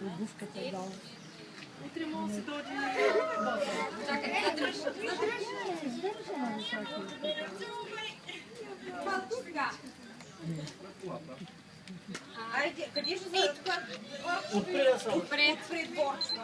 Обувката е долу. Утре може да се дойде. Чакай, задръж. Айде, къде ще се... Отпред. Пред борчо.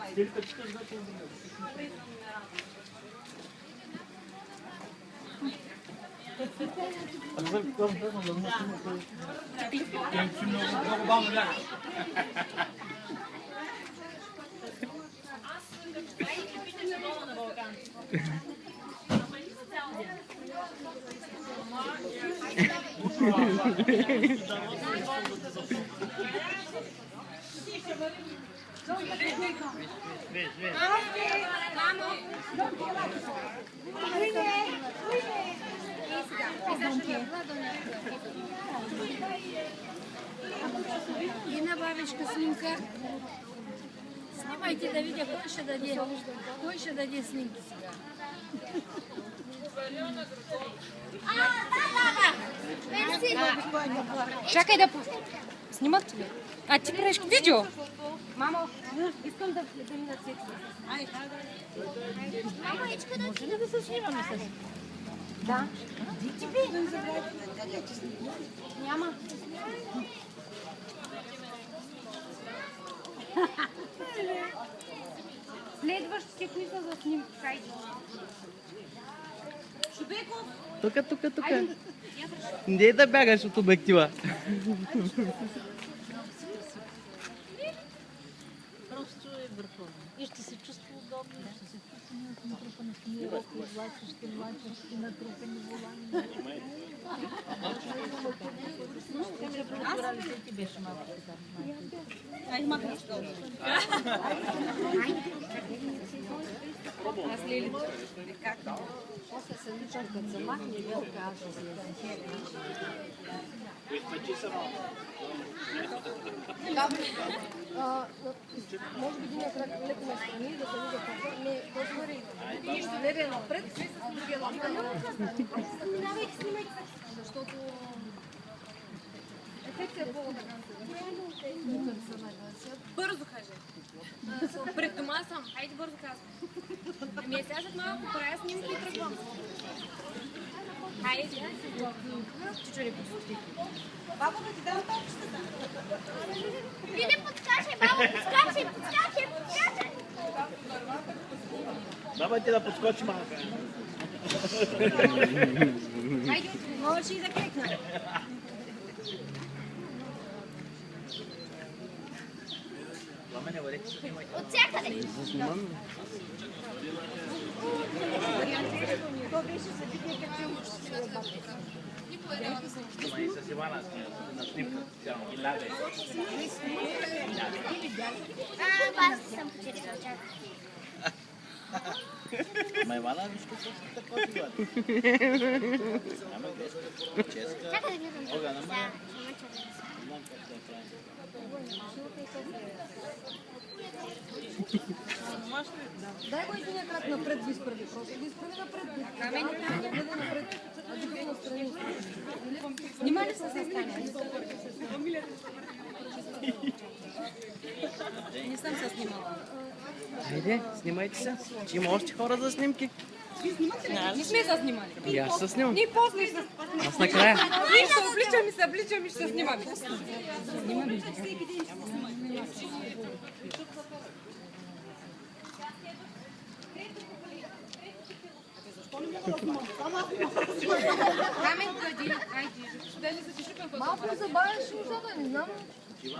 Една бабичка снимка. Снимайте да видя кой ще даде снимки сега. Чакай да... Снимат ли? А ти правиш видео? Мамо, искам да мина цвети. Може ли да се снимаме с? Да. Няма. Следващите, кои са за снимки? Шубеков! Тук. Не да бягаш от обектива. Просто е върховно. И ще се чувства удобно, ще се чувства натрупана в милоко, влачащи, натрупани волани. Температуралите ти беше малко така. Айде, мака искал. Аз Лили. После се личам като се махне и велика аз да се може би един крак леко настрани, да се видя какво. Не, по-добре. Левия напред, другия напред. Снимайте, защото ефектът е по-добре. Бързо кажи. Пред дома съм. Хайде бързо казвам. Ами я сяжат малко, правя снимки и тръгвам. Хайде. Чичо не подсути. Бабо, да ти дам топчетата. Ти не подскачай, бабо, подскачай. Давай ти да подскочи малко. Хайде, можеш и да крикна. От всякъде. Аз съм почерила, чакай. Ма Ивана, виж какво са такова фигура. Ама грешка, ческа. Чакай да гледам. Ога, намаля. Знам как да я Дай го един крак напред го изправи. Просто го изправи напред. Не гледай напред. А да гледай настрани. Снима ли са се стане? Не съм се снимала. Хайде, снимайте се. Че има още хора за снимки. Не сме се снимали. И аз се снимам. Ние после ще се... Аз накрая. Ние ще се обличам и ще се снимаме. Снимаме. Камен къди? Айде. Малко забавяш ушата, не знам.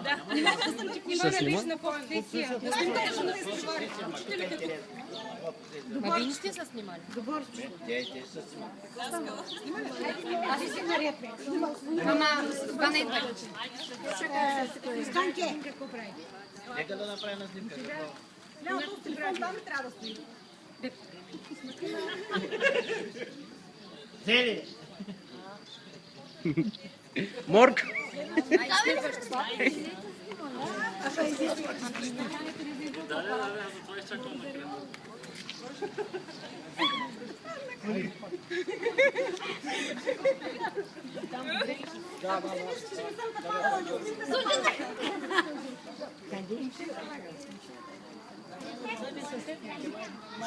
Да. Не мога да съм ти внимава лична професия. На снимката ще да се снимали. Ма вие не сте се снимали? Добър. Аз си наред. Мама, банета. Станке! Нека да направим на снимка. Ляо, този телефон там ли трябва да стои? Цели! Морг.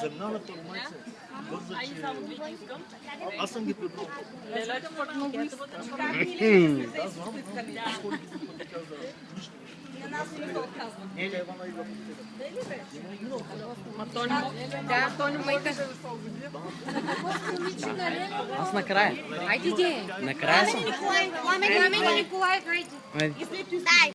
Загналата румайца. Бърза, че... Аз съм ги прибрал. Да, знам. На нас не се отказва. Не, Ивана идва по Да, Тони майка. Аз накрая. Айде, иди. Накрая съм. Николай, хайде. Айде. Дай.